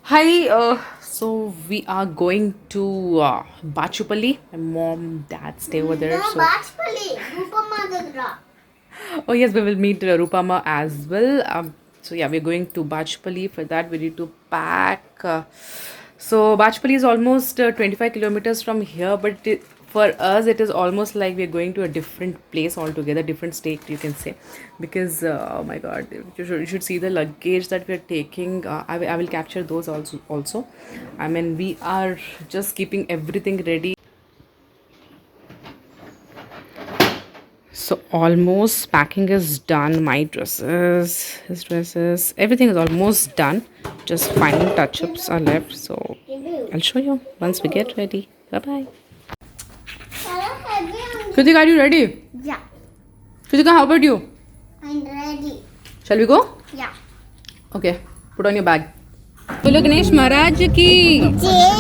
Hi, so we are going to Bachupalli. My mom, dad stay over there. So, oh yes, we will meet Rupama as well. So yeah, we're going to Bachupalli. For that, we need to pack. So Bachupalli is almost 25 kilometers from here, but for us, it is almost like we're going to a different place altogether, different state, you can say, because oh my God, you should see the luggage that we're taking. I will capture those also. I mean, we are just keeping everything ready. So almost packing is done. My dresses, his dresses, everything is almost done. Just final touch-ups are left. So I'll show you once we get ready. Bye bye. Kritika, are you ready? Yeah, Kritika, how about you? I'm ready. Shall we go? Yeah. Okay. Put on your bag. बोलो गणेश महाराज की Jay.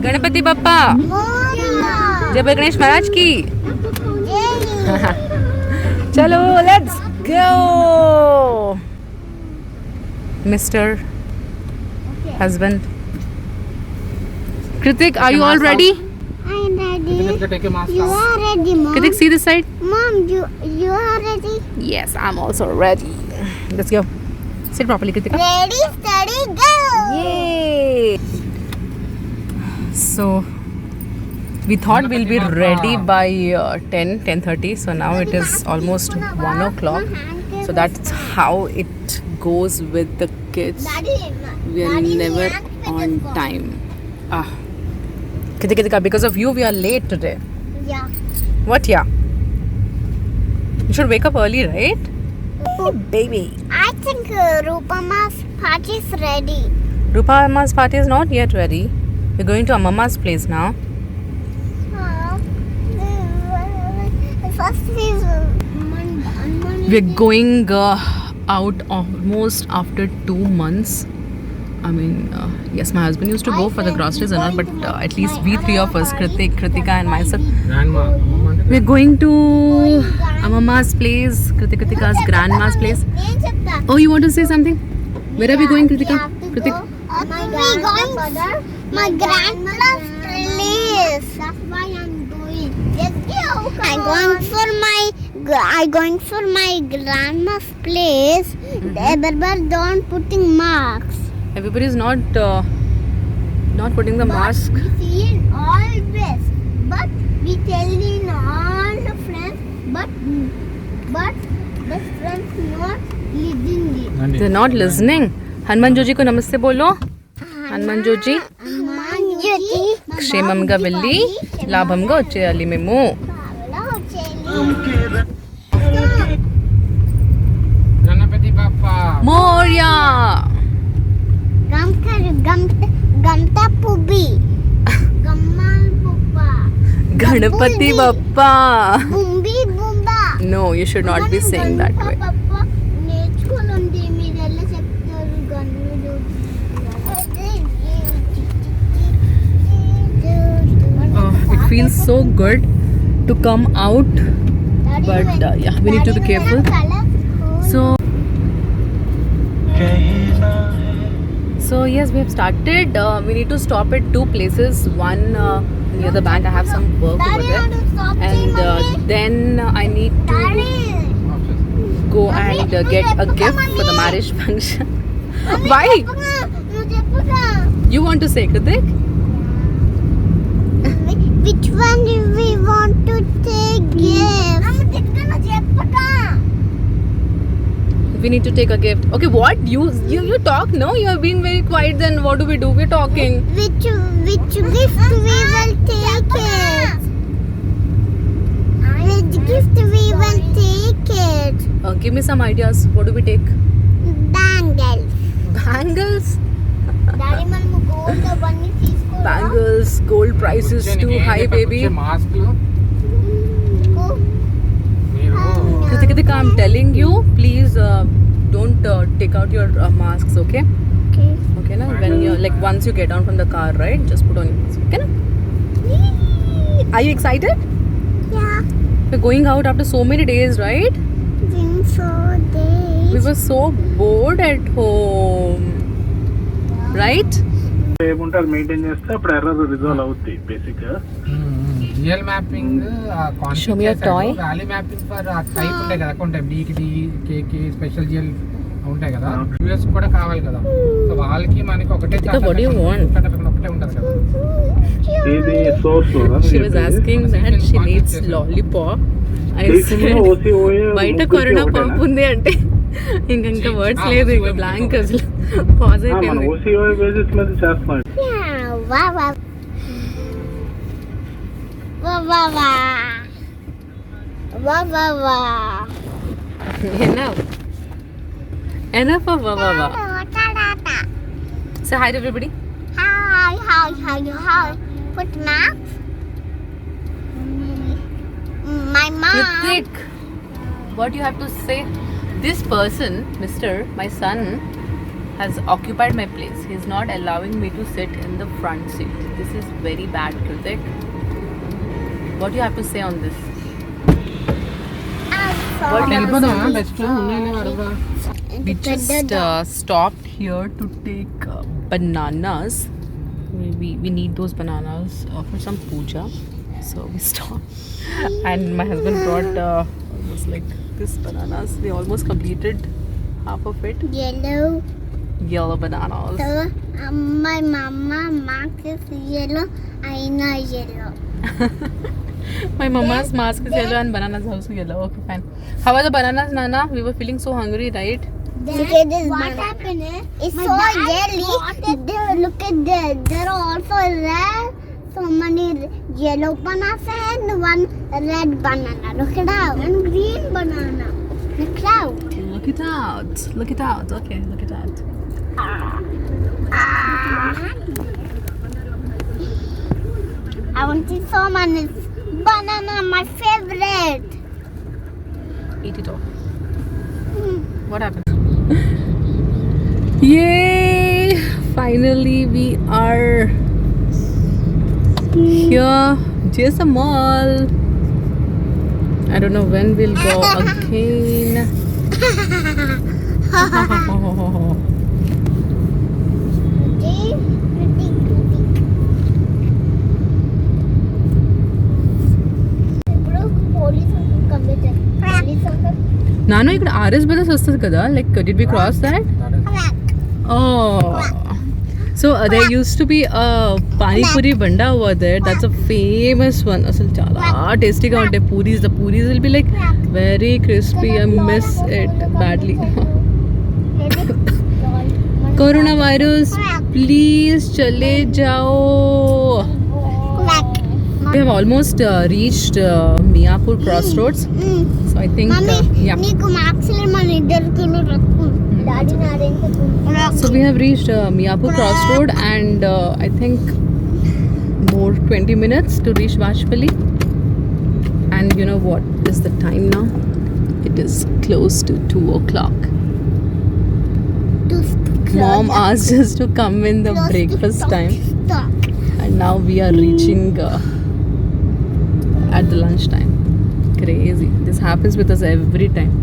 Ganpati Bappa Mama. जय बोलो गणेश महाराज की Jay. चलो let's go mister husband Kritik, are you all ready? I'm ready. You are ready, Mom. Kritik, see this side. Mom, you are ready. Yes, I'm also ready. Let's go. Sit properly, Kritika. Ready, steady, go. Yay! So we thought we'll be ready by 10:30. So now it is almost 1 o'clock. So that's how it goes with the kids. We are never on time. Ah, Kritika, because of you we are late today. Yeah. What? Yeah. You should wake up early, right? Oh, baby. I think Rupama's party is ready. Rupa Amma's party is not yet ready. We're going to Amama's place now. First is We're going out almost after 2 months. I mean, yes, my husband used to go for the groceries and all, but at least we three of us, Kritika and myself, we're going to Amama's place, Kritika's grandma's place. Oh, you want to say something? Where are we going, Kritika? Kritik? My grandma's place. That's why I'm going. Let's go. I'm going for my grandma's place. Everybody don't putting marks. Everybody is not putting the mask. We see in always, but we tell in all the friends, but the friends not listening. They're not listening. Hanuman Joji ko namaste bolo. Hanuman Joji. క్షేమంగా వెళ్ళి లాభంగా వచ్చేయాలి మేము. Ganapati Bappa Morya. Gamta pubi. Gammal puppa. Ganapati Bappa. Bumbi bumba. No, you should not be saying that way. నేర్చుకోనుంది మీరెల్లా చెప్తారు గన్నులు. It feels so good to come out, but yeah, we need to be careful. So yes, we have started. We need to stop at 2 places. One near the bank. I have some work over there, and then I need to go and get a gift for the marriage function. Why? You want to say, Kritik? Which one do we want to take gift? We need to take a gift. Okay, what? You talk? No, you have been very quiet. Then what do? We're talking. Which gift we will take it? Which gift we will take it? Give me some ideas. What do we take? Bangles. Bangles. Daddy, మనము gold అవన్నీ తీసుకోరా? Bangles. Gold prices too high, baby. మాస్క్లు Go. మీరు Kritika, I'm telling you, please don't take out your masks, okay? Okay. Okay, na? When you once you get down from the car, right? Just put on your mask, okay? Na? Are you excited? Yeah. We're going out after so many days, right? Think so days. We were so bored at home, right? ఏముంటే అది maintain చేస్తే అప్పుడు error resolve అవుద్ది basic గా. GL mapping Show me your toy. వ్యాలీ mapping for type ఉంటాయి కదా, account type డీకి డి, కేకి స్పెషల్ జిఎల్ ఉంటాయి కదా, యూఎస్ కూడా కావాలి కదా. సో వాళ్ళకి మనకి ఒకటే What do you want? ఒకటే ఉంటుంది కదా. ఇది source She was asking that she needs lollipop. I said బయట కరోనా పాంపు ఉంది అంటే ఇంకా వర్డ్స్ లేదు, ఇంకా బ్లాంక్ అసలు పాజ్ మన అయిపోయింది. ఓసీఓ బేసిస్ మీద చేస్తున్నాం. Yeah, wow, wow. Wow, wow, wow. Wow, wow, wow. Enough of wow. Ta-da-da. Say hi to everybody. Hi. Put maps. My mom. Ritik, what you have to say? This person, Mr. my son, has occupied my place. He is not allowing me to sit in the front seat. This is very bad, Ritik. What do you have to say on this? What do you have to say? Best ఉన్నాయి వరగా. We just stopped here to take bananas. We need those bananas for some puja. So we stopped. And my husband brought almost like this bananas. We almost completed half of it. Yellow bananas. So, my mama mask is yellow. I know yellow. My mama's mask is yellow and bananas also yellow. Okay, fine. How are the bananas, Nana? We were feeling so hungry, right? Look at this. What happened? It's so jelly. Look at this. There are also red. So many yellow bananas and one red banana. Look it out. And green banana. Look out. Look it out. Look it out. Okay, look it out. I want to see so many banana. My favorite. Eat it all. What happened? Yay! Finally, we are here. JSM Mall. I don't know when we'll go again. Nano, ikkada RS Brothers vastadi kada. Like, did we cross that? Oh. So there used to be a Pani Puri Banda over there. That's a famous one. Asal chala tasty ga untayi puris. The puris will be like very crispy. I miss it badly. Coronavirus, please chale jao. We have almost reached Miapur Crossroads. So I think yeah. నీకు marks మన ఇద్దరికి daddy So we have reached Miapur Crossroad and I think more 20 minutes to reach Vajpali. And you know what is the time now? It is close to 2 o'clock. Mom asked us to come in the breakfast time and now we are reaching at the lunch time. Crazy. This happens with us every time.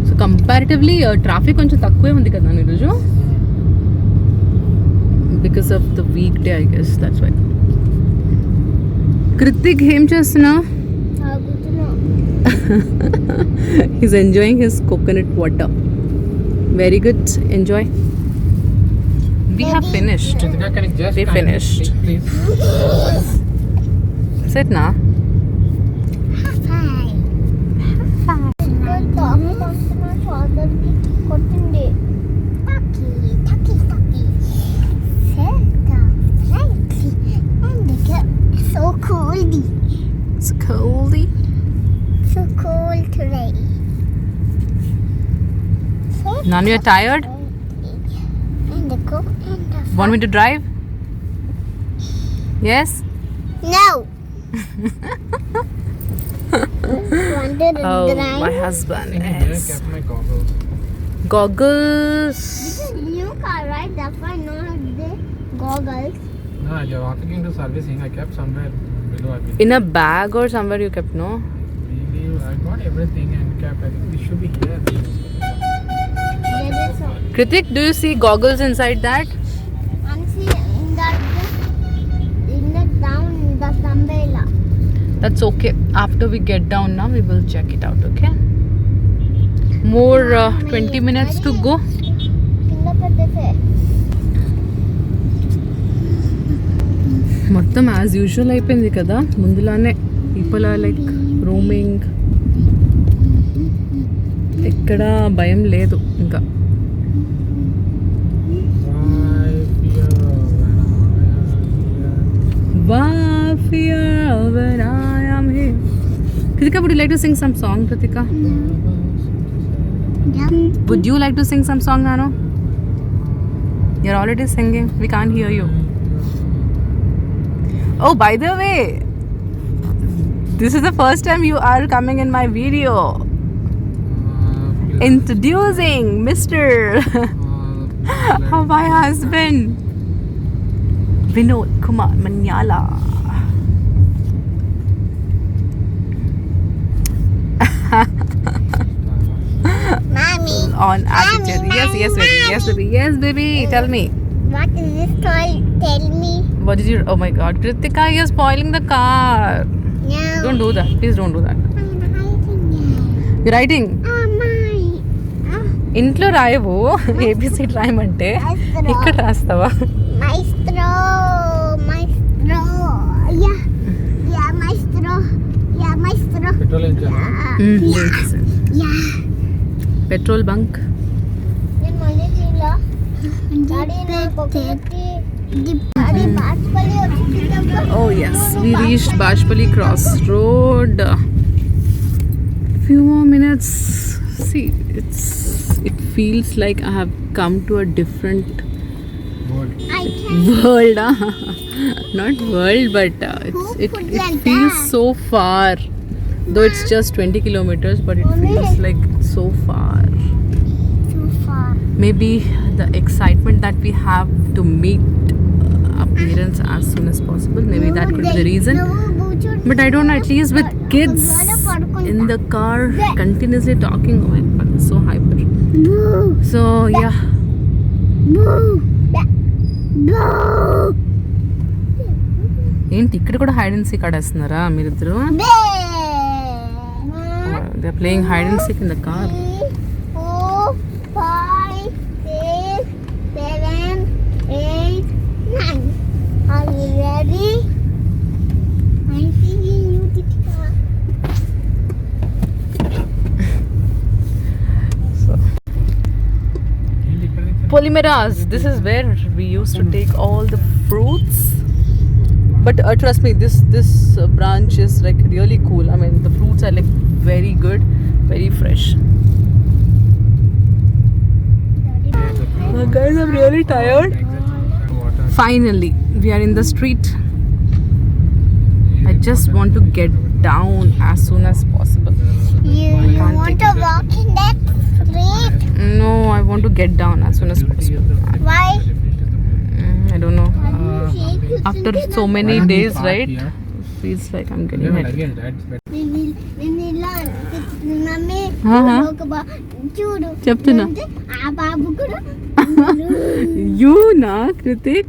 So comparatively traffic కొంచెం తక్కువే ఉంది కదా ఈరోజు, because of the weekday I guess, that's why. Kritik ఏం చేస్తున్నా? He's enjoying his coconut water. Very good. Enjoy. We have finished. We finished. Please. Sit na. So coldy. It's coldy. So cold today. Nanu, you're tired? And the cook and the Want me to drive? Yes? No. Wanted to Oh, drive. my husband. I Yes. kept my goggles. Goggles. This is new car, right? That's why not the goggles. No, you're walking into servicing. I kept somewhere below. I believe. In a bag or somewhere you kept, no? I got everything and cap. I think this should be here. There is a Kritik, do you see goggles inside that? and see in the down the umbrella. That's okay. After we get down now, we will check it out, okay? More 20 minutes to go. కింద పెట్టేసే మొత్తం as usual అయిపోయింది కదా, ముందులానే people are like roaming, ఎక్కడ భయం లేదు ఇంకా. Why fear when I am here? Kritika, would you like to sing some song, Kritika? Would you like to sing some song, Nano? You're already singing. We can't hear you. Oh, by the way, this is the first time you are coming in my video. Introducing Mr. my husband, Vinod Kumar Manyala. Mommy, On attitude. Yes, yes, baby. Yes, baby. Yes, baby. Tell me. what is this toy? Tell me. What did you? Oh my God, Kritika, you're spoiling the car. No. Don't do that. Please don't do that. I'm hiding it. You're writing. Oh my. ఇంట్లో రాయవు A B C D రాయమంటే ఇక్కడ రాస్తావా? Maestro. Maestro. Yeah. Yeah, maestro. Yeah, maestro. Petrol engine. Yeah. Petrol bunk. నేను మళ్ళీ తీలా. Daddy నా పొగకి daddy Baspalli వచ్చింది. Oh yes, we reached Bajpali Crossroad. Few more minutes. See, it feels like I have come to a different I can world. Not world, but it feels so far. Though it's just 20 kilometers, but it feels like so far. too far. Maybe the excitement that we have to meet our parents as soon as possible. Maybe that could be the reason. But I don't know, at least with kids in the car continuously talking, oh my God, it's so hyper. So yeah, ఏంటి ఇక్కడ కూడా hide and seek ఆడేస్తున్నారా మీరిద్దరు? They're playing hide and seek in the car. 4, 5, 6, 7, 8, 9. Are you ready? I'm seeing you, Titika. Polymeras, this is where we used to take all the fruits. But trust me, this branch is like really cool. I mean, the fruits are like very good, very fresh. Guys, I'm really tired. Finally, we are in the street. I just want to get down as soon as possible. You can't want take to walk in that street? No, I want to get down as soon as possible. Why? I don't know. Shake After so many days, right? Feels like I'm getting it. Again, that's better. We will learn. Mummy, చూడు చెప్తున్నా. ఆ బాబు కూడా You na, Kritik?